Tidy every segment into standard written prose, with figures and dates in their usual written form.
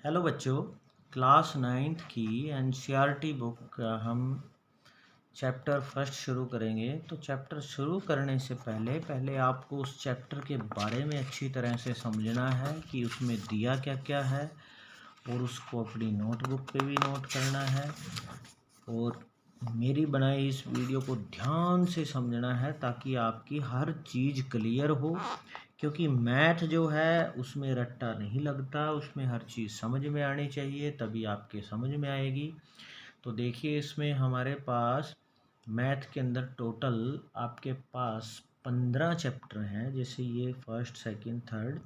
Hello बच्चों, class 9th की NCERT book का हम चैप्टर फर्स्ट शुरू करेंगे। तो चैप्टर शुरू करने से पहले आपको उस चैप्टर के बारे में अच्छी तरह से समझना है कि उसमें दिया क्या क्या है, और उसको अपनी नोटबुक पे भी नोट करना है। और मेरी बनाई इस वीडियो को ध्यान से समझना है ताकि आपकी हर चीज़ क्लियर हो, क्योंकि मैथ जो है उसमें रट्टा नहीं लगता, उसमें हर चीज़ समझ में आनी चाहिए, तभी आपके समझ में आएगी। तो देखिए, इसमें हमारे पास मैथ के अंदर टोटल आपके पास 15 चैप्टर हैं। जैसे ये फर्स्ट, सेकंड, थर्ड,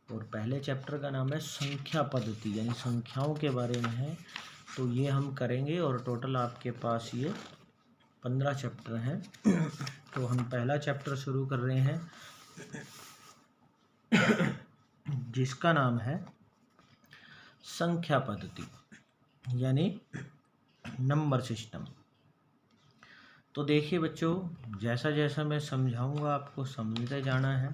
और पहले चैप्टर का नाम है संख्या पद्धति, यानी संख्याओं के बारे में है। तो ये हम करेंगे और टोटल आपके पास ये 15 चैप्टर हैं। तो हम पहला चैप्टर शुरू कर रहे हैं जिसका नाम है संख्या पद्धति, यानी नंबर सिस्टम। तो देखिए बच्चों, जैसा जैसा मैं समझाऊंगा आपको समझते जाना है।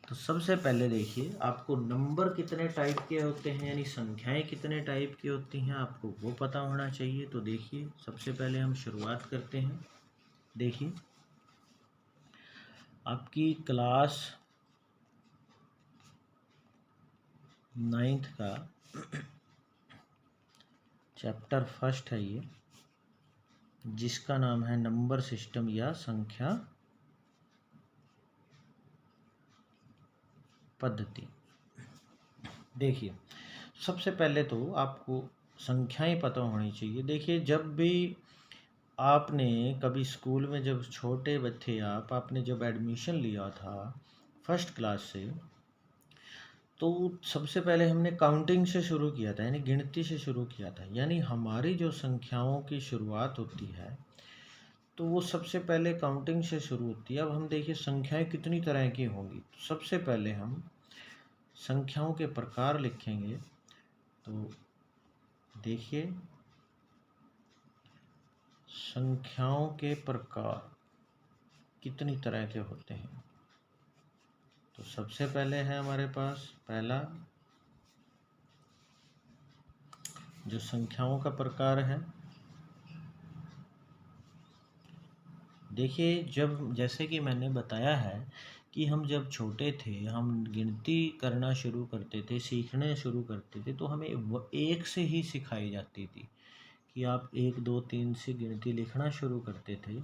तो सबसे पहले देखिए, आपको नंबर कितने टाइप के होते हैं, यानी संख्याएं कितने टाइप की होती हैं, आपको वो पता होना चाहिए। तो देखिए, सबसे पहले हम शुरुआत करते हैं। देखिए, आपकी क्लास 9th का चैप्टर फर्स्ट है ये, जिसका नाम है नंबर सिस्टम या संख्या पद्धति। देखिए, सबसे पहले तो आपको संख्याएं पता होनी चाहिए। देखिए, जब भी आपने कभी स्कूल में, जब छोटे बच्चे आपने जब एडमिशन लिया था फर्स्ट क्लास से, तो सबसे पहले हमने काउंटिंग से शुरू किया था, यानी गिनती से शुरू किया था। यानी हमारी जो संख्याओं की शुरुआत होती है तो वो सबसे पहले काउंटिंग से शुरू होती है। अब हम देखिए संख्याएं कितनी तरह की होंगी। तो सबसे पहले हम संख्याओं के प्रकार लिखेंगे। तो देखिए, संख्याओं के प्रकार कितनी तरह के होते हैं। तो सबसे पहले है हमारे पास पहला जो संख्याओं का प्रकार है। देखिए, जब जैसे कि मैंने बताया है कि हम जब छोटे थे, हम गिनती करना शुरू करते थे, सीखने शुरू करते थे, तो हमें एक से ही सिखाई जाती थी कि आप 1 2 3 से गिनती लिखना शुरू करते थे।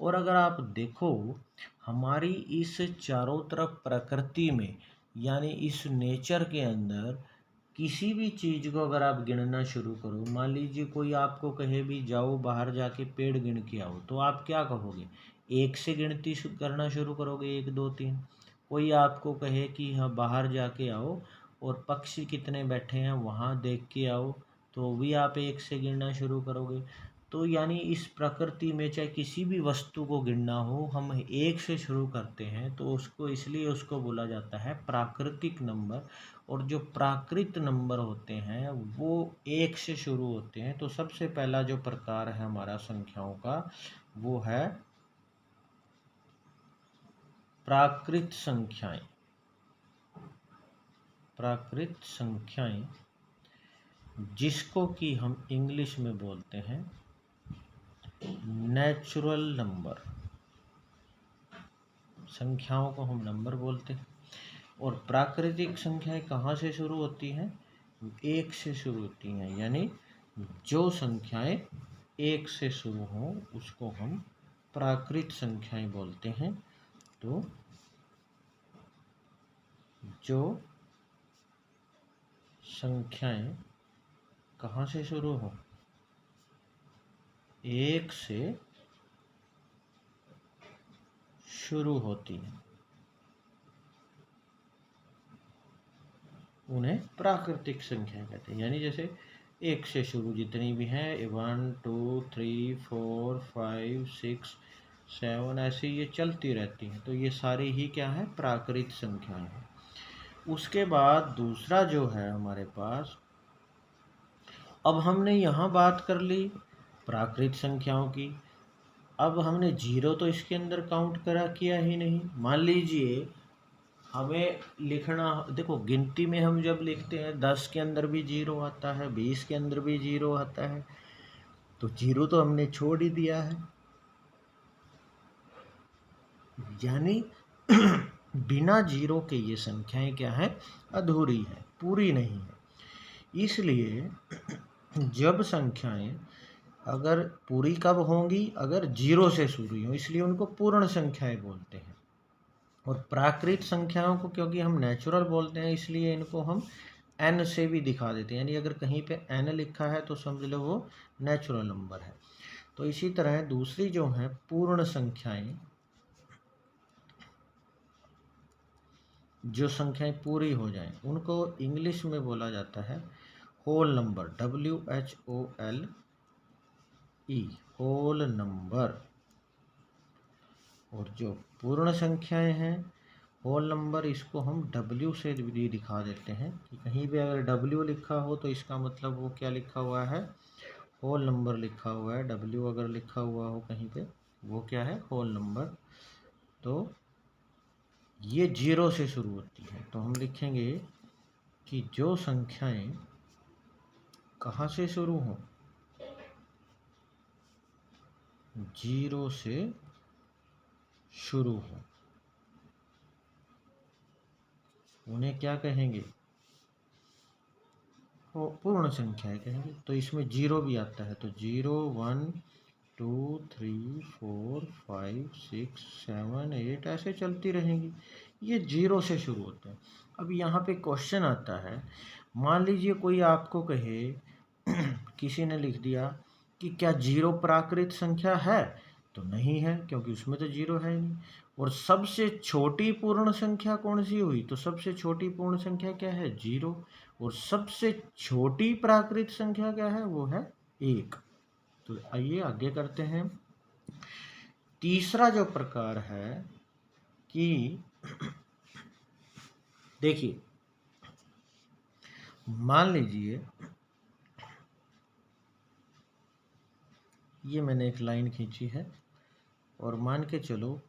और अगर आप देखो, हमारी इस चारों तरफ प्रकृति में, यानी इस नेचर के अंदर, किसी भी चीज़ को अगर आप गिनना शुरू करो, मान लीजिए कोई आपको कहे भी जाओ बाहर जाके पेड़ गिन के आओ, तो आप क्या कहोगे? एक से गिनती करना शुरू करोगे, 1 2 3। कोई आपको कहे कि हाँ बाहर जाके आओ और पक्षी कितने बैठे हैं वहाँ देख के आओ, तो भी आप एक से गिनना शुरू करोगे। तो यानी इस प्रकृति में चाहे किसी भी वस्तु को गिनना हो, हम एक से शुरू करते हैं, तो उसको इसलिए उसको बोला जाता है प्राकृतिक नंबर। और जो प्राकृत नंबर होते हैं वो एक से शुरू होते हैं। तो सबसे पहला जो प्रकार है हमारा संख्याओं का, वो है प्राकृत संख्याएं। प्राकृत संख्याएं, जिसको कि हम इंग्लिश में बोलते हैं नेचुरल नंबर। संख्याओं को हम नंबर बोलते हैं। और प्राकृतिक संख्याएं कहाँ से शुरू होती हैं? एक से शुरू होती हैं। यानी जो संख्याएं एक से शुरू हों उसको हम प्राकृत संख्याएं बोलते हैं। तो जो संख्याएं कहाँ से शुरू हो, एक से शुरू होती हैं, उन्हें प्राकृतिक संख्या कहते हैं। यानी जैसे एक से शुरू जितनी भी हैं, 1 2 3 4 5 6 7, ऐसे ये चलती रहती हैं। तो ये सारी ही क्या है? प्राकृत संख्याएं हैं। उसके बाद दूसरा जो है हमारे पास, अब हमने यहाँ बात कर ली प्राकृत संख्याओं की। अब हमने जीरो तो इसके अंदर काउंट किया ही नहीं। मान लीजिए हमें लिखना, देखो गिनती में हम जब लिखते हैं 10 के अंदर भी जीरो आता है, 20 के अंदर भी जीरो आता है, तो जीरो तो हमने छोड़ ही दिया है, यानी बिना जीरो के ये संख्याएं क्या है, अधूरी है, पूरी नहीं है। इसलिए जब संख्याएं अगर पूरी कब होंगी, अगर जीरो से शुरू हो, इसलिए उनको पूर्ण संख्याएं बोलते हैं। और प्राकृत संख्याओं को क्योंकि हम नेचुरल बोलते हैं, इसलिए इनको हम एन से भी दिखा देते हैं, यानी अगर कहीं पे एन लिखा है तो समझ लो वो नेचुरल नंबर है। तो इसी तरह दूसरी जो है पूर्ण संख्याएं, जो संख्याएं पूरी हो जाएं, उनको इंग्लिश में बोला जाता है whole number, WHOLE, whole number. और जो पूर्ण संख्याएं हैं होल नंबर, इसको हम W से भी दिखा देते हैं कि कहीं भी अगर W लिखा हो तो इसका मतलब वो क्या लिखा हुआ है, होल नंबर लिखा हुआ है। W अगर लिखा हुआ हो कहीं पे, वो क्या है, होल नंबर। तो ये जीरो से शुरू होती है, तो हम लिखेंगे कि जो संख्याएं कहाँ से शुरू हों, जीरो से शुरू हो, उन्हें क्या कहेंगे, वो पूर्ण संख्याएं कहेंगे। तो इसमें जीरो भी आता है, तो 0 1 2 3 4 5 6 7 8 ऐसे चलती रहेंगी, ये जीरो से शुरू होते हैं। अब यहाँ पे क्वेश्चन आता है, मान लीजिए कोई आपको कहे किसी ने लिख दिया कि क्या जीरो प्राकृत संख्या है, तो नहीं है क्योंकि उसमें तो जीरो है ही नहीं। और सबसे छोटी पूर्ण संख्या कौन सी हुई, तो सबसे छोटी पूर्ण संख्या क्या है, जीरो। और सबसे छोटी प्राकृत संख्या क्या है, वो है एक। तो आइए आगे करते हैं। तीसरा जो प्रकार है कि देखिए, मान लीजिए ये मैंने एक लाइन खींची है और मान के चलो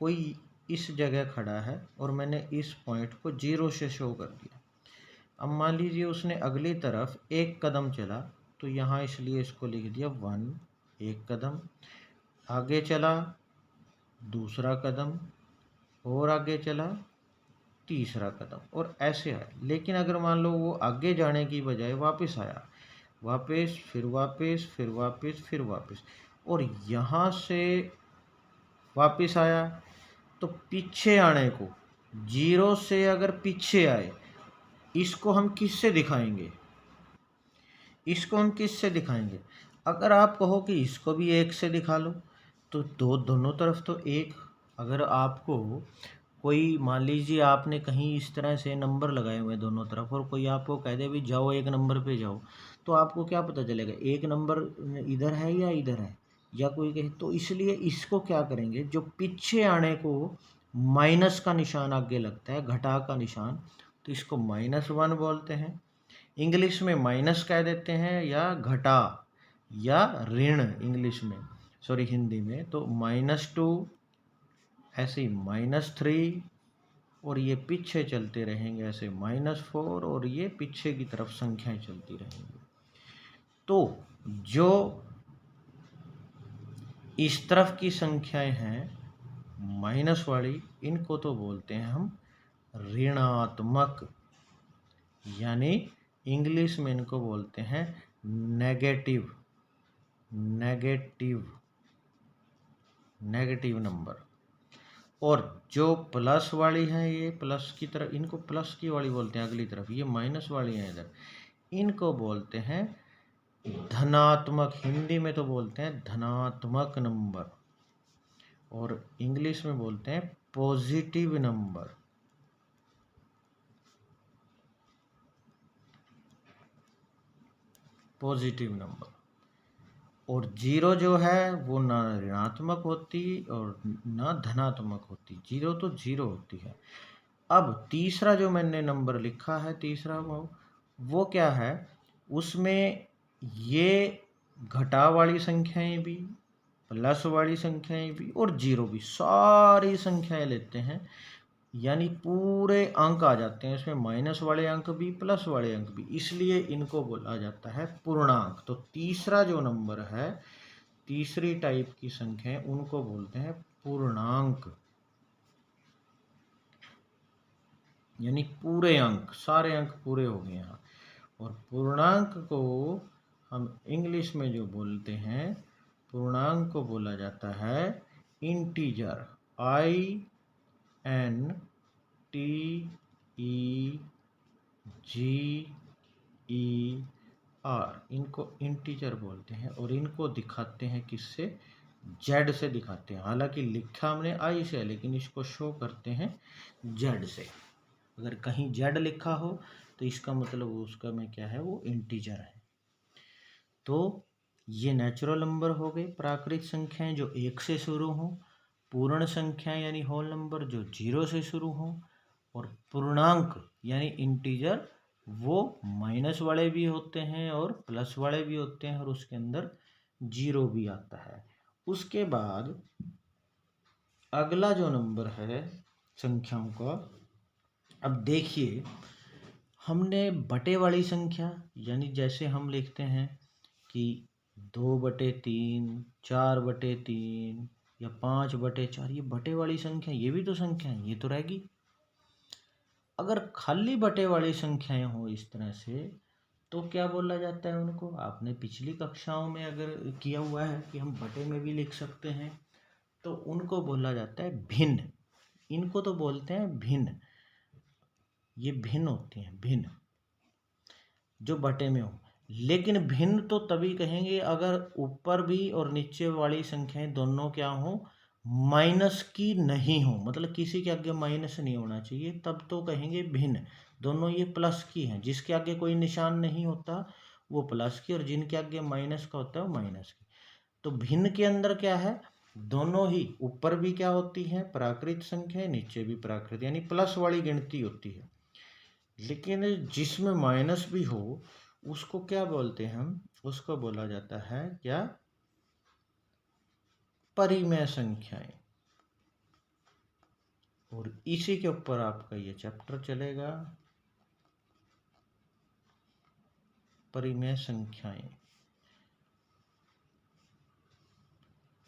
कोई इस जगह खड़ा है और मैंने इस पॉइंट को जीरो से शो कर दिया। अब मान लीजिए उसने अगली तरफ एक कदम चला, तो यहाँ इसलिए इसको लिख दिया 1, एक कदम आगे चला, दूसरा कदम और आगे चला, तीसरा कदम, और ऐसे आया। लेकिन अगर मान लो वो आगे जाने की बजाय वापस आया, वापस फिर वापस फिर वापस फिर वापस, और यहाँ से वापस आया, तो पीछे आने को, जीरो से अगर पीछे आए, इसको हम किससे दिखाएंगे, इसको हम किससे दिखाएंगे। अगर आप कहो कि इसको भी एक से दिखा लो, तो दोनों तरफ तो एक। अगर आपको कोई, मान लीजिए आपने कहीं इस तरह से नंबर लगाए हुए हैं दोनों तरफ, और कोई आपको कह दे भी जाओ एक नंबर पे जाओ, तो आपको क्या पता चलेगा एक नंबर इधर है या इधर है, या कोई कहे। तो इसलिए इसको क्या करेंगे, जो पीछे आने को माइनस का निशान आगे लगता है, घटा का निशान, तो इसको -1 बोलते हैं। इंग्लिश में माइनस कह देते हैं, या घटा या ऋण इंग्लिश में, सॉरी हिंदी में, तो -2, ऐसे ही -3, और ये पीछे चलते रहेंगे ऐसे -4, और ये पीछे की तरफ संख्याएं चलती रहेंगी। तो जो इस तरफ की संख्याएं हैं माइनस वाली, इनको तो बोलते हैं हम ऋणात्मक, यानी इंग्लिश में इनको बोलते हैं नेगेटिव, नेगेटिव, नेगेटिव नंबर। और जो प्लस वाली है, ये प्लस की तरफ, इनको प्लस की वाली बोलते हैं अगली तरफ, ये माइनस वाली है इधर, इनको बोलते हैं धनात्मक। हिंदी में तो बोलते हैं धनात्मक नंबर, और इंग्लिश में बोलते हैं पॉजिटिव नंबर। Positive number. और जीरो जो है वो ना ऋणात्मक होती और ना धनात्मक होती, जीरो तो जीरो होती है। अब तीसरा जो मैंने नंबर लिखा है, तीसरा वो क्या है, उसमें ये घटा वाली संख्याएं भी, प्लस वाली संख्याएं भी, और जीरो भी, सारी संख्याएं लेते हैं। यानी पूरे अंक आ जाते हैं इसमें, माइनस वाले अंक भी प्लस वाले अंक भी, इसलिए इनको बोला जाता है पूर्णांक। तो तीसरा जो नंबर है, तीसरी टाइप की संख्या है, उनको बोलते हैं पूर्णांक, यानी पूरे अंक, सारे अंक पूरे हो गए यहाँ। और पूर्णांक को हम इंग्लिश में जो बोलते हैं, पूर्णांक को बोला जाता है इंटीजर, INTEGER, इनको इंटीजर बोलते हैं। और इनको दिखाते हैं किससे? जेड से दिखाते हैं। हालांकि लिखा हमने आई से, लेकिन इसको शो करते हैं जेड से। अगर कहीं जेड लिखा हो तो इसका मतलब उसका में क्या है, वो इंटीजर है। तो ये नेचुरल नंबर हो गए, प्राकृत संख्याएं जो 1 से शुरू हों, पूर्ण संख्याएं यानी होल नंबर जो 0 से शुरू हों, और पूर्णांक यानी इंटीजर वो माइनस वाले भी होते हैं और प्लस वाले भी होते हैं, और उसके अंदर 0 भी आता है। उसके बाद अगला जो नंबर है संख्याओं का, अब देखिए, हमने बटे वाली संख्या, यानी जैसे हम लिखते हैं कि 2/3, 4/3 या 5/4, ये बटे वाली संख्या, ये भी तो संख्या है, ये तो रहेगी। अगर खाली बटे वाली संख्याएं हो इस तरह से, तो क्या बोला जाता है उनको? आपने पिछली कक्षाओं में अगर किया हुआ है कि हम बटे में भी लिख सकते हैं, तो उनको बोला जाता है भिन्न। इनको तो बोलते हैं भिन्न, ये भिन्न होती हैं, भिन्न जो बटे में हो। लेकिन भिन्न तो तभी कहेंगे अगर ऊपर भी और नीचे वाली संख्याएं दोनों क्या हो, माइनस की नहीं हो, मतलब किसी के आगे माइनस नहीं होना चाहिए, तब तो कहेंगे भिन्न। दोनों ये प्लस की हैं, जिसके आगे कोई निशान नहीं होता वो प्लस की, और जिनके आगे माइनस का होता है वो माइनस की। तो भिन्न के अंदर क्या है, दोनों ही, ऊपर भी क्या होती है, प्राकृत संख्या, नीचे भी प्राकृत, यानी प्लस वाली गिनती होती है। लेकिन जिसमें माइनस भी हो उसको क्या बोलते हैं हम? उसको बोला जाता है क्या? परिमेय संख्याएं। और इसी के ऊपर आपका ये चैप्टर चलेगा, परिमेय संख्याएं,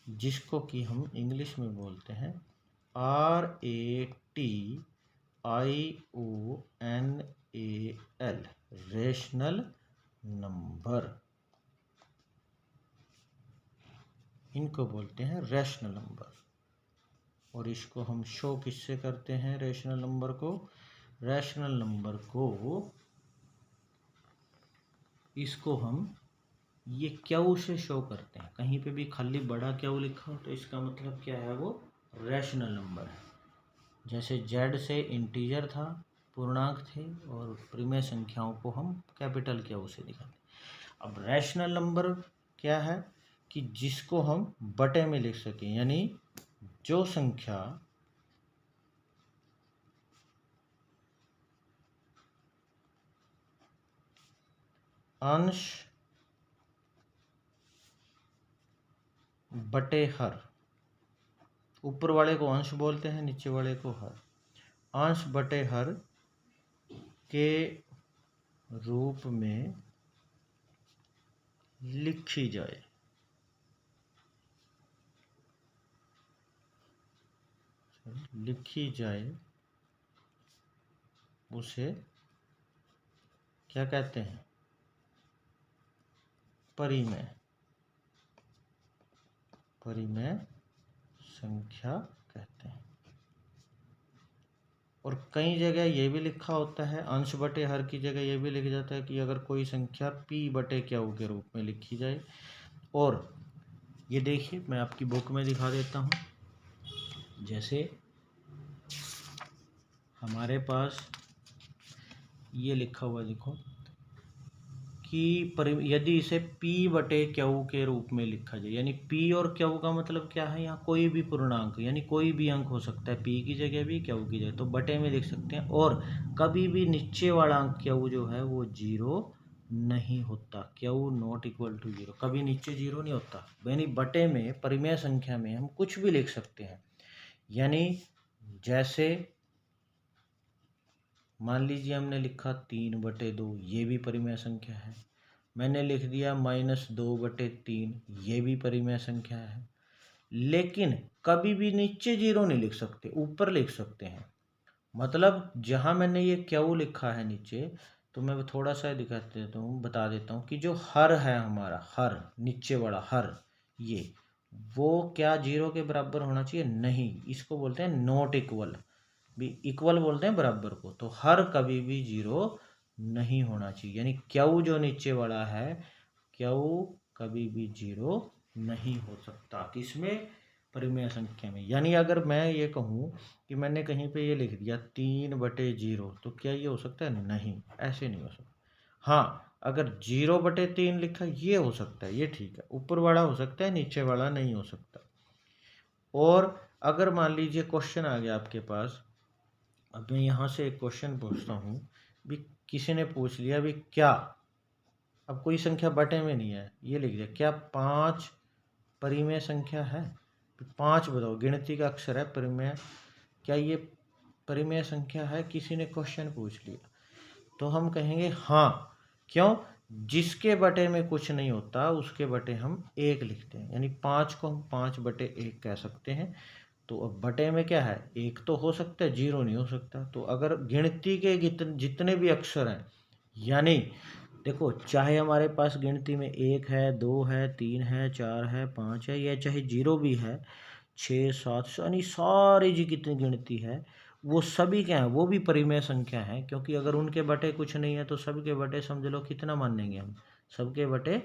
जिसको कि हम इंग्लिश में बोलते हैं RATIONAL, रेशनल नंबर। इनको बोलते हैं रैशनल नंबर। और इसको हम शो किससे करते हैं? रैशनल नंबर को, रैशनल नंबर को, इसको हम ये क्यू से शो करते हैं। कहीं पे भी खाली बड़ा क्यू लिखा हो तो इसका मतलब क्या है, वो रैशनल नंबर है। जैसे जेड से इंटीजर था, पूर्णांक थे, और परिमेय संख्याओं को हम कैपिटल क्यू से दिखाते। अब रैशनल नंबर क्या है कि जिसको हम बटे में लिख सकें, यानी जो संख्या अंश बटे हर, ऊपर वाले को अंश बोलते हैं, नीचे वाले को हर, अंश बटे हर के रूप में लिखी जाए, लिखी जाए, उसे क्या कहते हैं? परिमेय, परिमेय संख्या कहते हैं। और कई जगह ये भी लिखा होता है, अंश बटे हर की जगह ये भी लिखा जाता है कि अगर कोई संख्या p बटे क्यू के रूप में लिखी जाए। और ये देखिए, मैं आपकी बुक में दिखा देता हूँ। जैसे हमारे पास ये लिखा हुआ देखो कि यदि इसे p बटे क्यू के रूप में लिखा जाए, यानी p और क्यू का मतलब क्या है, यहाँ कोई भी पूर्णांक, यानी कोई भी अंक हो सकता है, p की जगह भी क्यू की जगह, तो बटे में लिख सकते हैं। और कभी भी नीचे वाला अंक क्यू जो है वो 0 नहीं होता, क्यू नॉट इक्वल टू 0, कभी नीचे 0 नहीं होता। यानी बटे में, परिमेय संख्या में हम कुछ भी लिख सकते हैं। यानी जैसे मान लीजिए हमने लिखा 3/2, ये भी परिमेय संख्या है। मैंने लिख दिया -2/3, ये भी परिमेय संख्या है। लेकिन कभी भी नीचे 0 नहीं लिख सकते, ऊपर लिख सकते हैं। मतलब जहाँ मैंने ये क्यू लिखा है नीचे, तो मैं थोड़ा सा दिखा देता हूँ, बता देता हूँ कि जो हर है हमारा, हर नीचे वाला हर, ये वो क्या 0 के बराबर होना चाहिए? नहीं, इसको बोलते हैं नॉट इक्वल। भी इक्वल बोलते हैं बराबर को। तो हर कभी भी 0 नहीं होना चाहिए, यानी क्यू जो नीचे वाला है, क्यू कभी भी 0 नहीं हो सकता। किसमें? परिमेय संख्या में। यानी अगर मैं ये कहूँ कि मैंने कहीं पे ये लिख दिया 3/0, तो क्या ये हो सकता है? नहीं, ऐसे नहीं हो सकता। हाँ, अगर 0/3 लिखा, ये हो सकता है, ये ठीक है। ऊपर वाला हो सकता है, नीचे वाला नहीं हो सकता। और अगर मान लीजिए क्वेश्चन आ गया आपके पास, अब मैं यहाँ से एक क्वेश्चन पूछता हूँ भी, किसी ने पूछ लिया भी क्या, अब कोई संख्या बटे में नहीं है, ये लिख दिया क्या 5 परिमेय संख्या है? 5 बताओ, गिनती का अक्षर है, परिमेय, क्या ये परिमेय संख्या है? किसी ने क्वेश्चन पूछ लिया, तो हम कहेंगे हाँ। क्यों? जिसके बटे में कुछ नहीं होता उसके बटे हम 1 लिखते हैं, यानी 5 को हम 5/1 कह सकते हैं। तो अब बटे में क्या है? 1 तो हो सकता है, 0 नहीं हो सकता। तो अगर गिनती के जितने भी अक्षर हैं, यानी देखो, चाहे हमारे पास गिनती में 1 है, 2 है, 3 है, 4 है, 5 है, या चाहे 0 भी है, 6, 7, यानी सारी जी कितनी गिनती है, वो सभी क्या है? वो भी परिमेय संख्या है। क्योंकि अगर उनके बटे कुछ नहीं है तो सबके बटे समझ लो कितना मान लेंगे हम? सबके बटे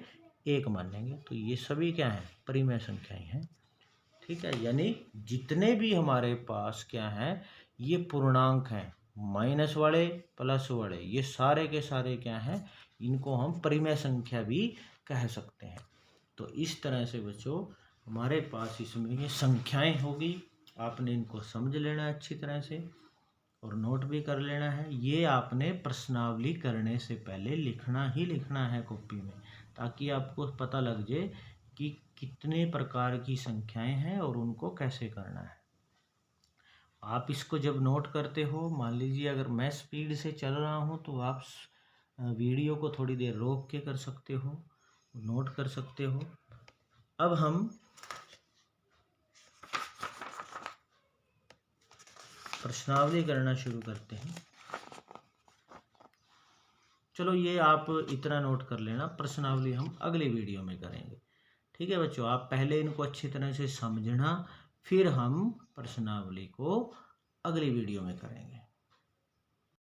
1 मान लेंगे। तो ये सभी क्या है? परिमेय संख्याएं हैं। ठीक है, यानी जितने भी हमारे पास क्या है, ये पूर्णांक हैं, माइनस वाले प्लस वाले, ये सारे के सारे क्या हैं? इनको हम परिमेय संख्या भी कह सकते हैं। तो इस तरह से बच्चों हमारे पास इसमें ये संख्याएं होगी, आपने इनको समझ लेना है अच्छी तरह से और नोट भी कर लेना है। ये आपने प्रश्नावली करने से पहले लिखना ही लिखना है कॉपी में, ताकि आपको पता लग जाए कि कितने प्रकार की संख्याएं हैं और उनको कैसे करना है। आप इसको जब नोट करते हो, मान लीजिए अगर मैं स्पीड से चल रहा हूँ तो आप वीडियो को थोड़ी देर रोक के कर सकते हो, नोट कर सकते हो। अब हम प्रश्नावली करना शुरू करते हैं। चलो ये आप इतना नोट कर लेना, प्रश्नावली हम अगली वीडियो में करेंगे। ठीक है बच्चों, आप पहले इनको अच्छी तरह से समझना, फिर हम प्रश्नावली को अगली वीडियो में करेंगे।